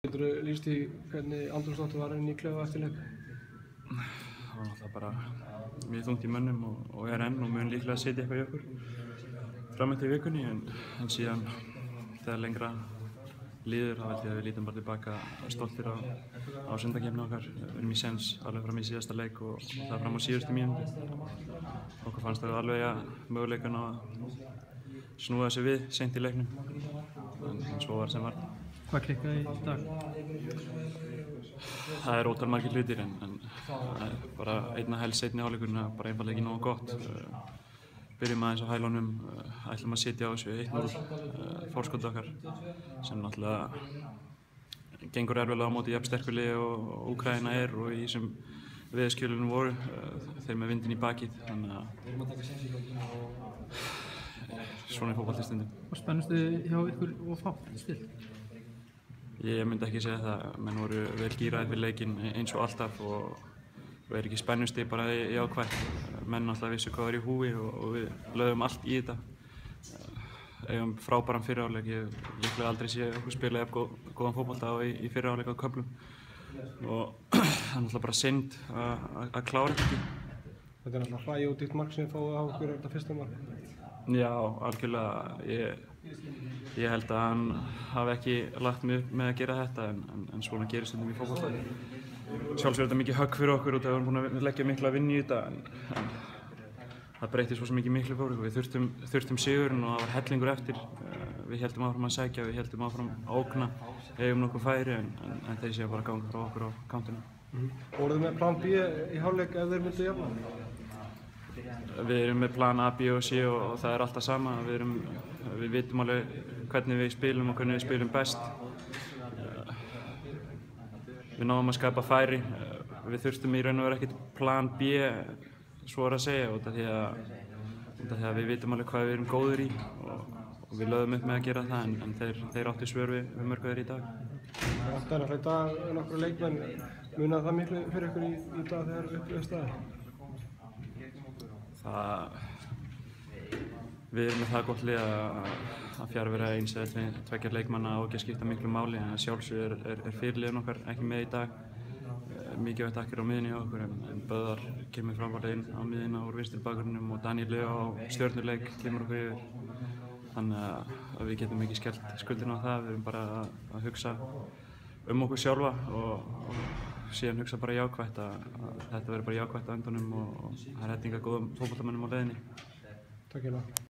Geturðu lýst því hvernig andrúmsloftið var inn í klefa eftir leik? Það var náttúrulega bara mjög þungt í mönnum og er enn og mun líklega að setja eitthvað í okkur fram eftir vikunni en síðan þegar lengra líður þá held ég að við lítum bara tilbaka stoltir á sundakeppni okkar. Við erum í séns alveg fram í síðasta leik og það fram á síðustu mínútu. Okkur fannst það alveg að möguleikann á að snúa þessu við seint í leiknum en svo var sem var. Hvað klikkaði í dag? Það er ótal margir hlutir en bara einna helst seinni hálfleikurinn er bara einfaldlega ekki nógu gott. Byrjum aðeins á hælunum, ætlum að sitja á þessu 1-0 forskoti okkar sem náttúrulega gengur erfiðlega á móti jafn sterku liði og Úkraína er og í þessum veðurskjölunum voru, þeir með vindinn í bakið, þannig að svona er fótbolti stundum. Var spennustuð hjá ykkur og fátt stilt? Ég myndi ekki segja það, menn voru vel gíraðir fyrir leikinn eins og alltaf og er ekki spennustig bara jákvætt. Menn náttúrulega vissu hvað var í húfi og við lögðum allt í þetta. Eigum frábæran fyrri hálfleik, ég líklega aldrei sé okkur spila jafn góðan fótbolta í fyrri hálfleik á köflum. Og það er náttúrulega bara synd að klára þetta ekki. Þetta er náttúrulega hlægjúdýrt mark sem þið fáið á okkur þetta fyrsta mark. Já, algjörlega. Ég held að hann hafi ekki lagt mig upp með að gera þetta en svona gerist stundum í fótbolta. Sjálfsög er þetta mikið högg fyrir okkur út af að við erum búin að leggja mikla vinnu í þetta en það breytti svo mikið miklu fyrir okkur. Við þurftum sigurinn og það var hellingur eftir. Við héldum áfram að sækja, við héldum áfram að ógna, eigum nokkuð færi en þeir séu bara að ganga frá okkur á kantinu. Voruð þið með plan B í hálfleik ef þeir myndu jafna? Við erum með plan A, B og C og það er alltaf sama. Við vitum alveg hvernig við spilum og hvernig við spilum best. Við náðum að skapa færi. Við þurftum í raun og veru ekkert plan B, svo að segja, út af því að við vitum alveg hvað við erum góðir í og við lögðum upp með að gera það en þeir áttu svör við mörg þeir í dag. Það er náttúrulega í dag nokkru leikmenn. Munaði það miklu fyrir ykkur í dag þegar upp við staðið? Við erum með það gott lið að fjarvera eins eða tveggja leikmanna á ekki að skipta miklu máli en sjálfsög er fyrirliðin okkar ekki með í dag. Mikið veit akkir á miðjunni hjá okkur en Böðvar kemur framvarlega inn á miðjuna úr vinstri bakgrunninum og Daniel Leo á stjörnuleik kemur okkur yfir. Þannig að við getum ekki skellt skuldina á það, við erum bara að hugsa okkur sjálfa og síðan hugsa bara jákvætt að þetta verður bara jákvætt á endanum og það er hellinga góðum fótboltamönnum á leiðinni. Takk fyrir það.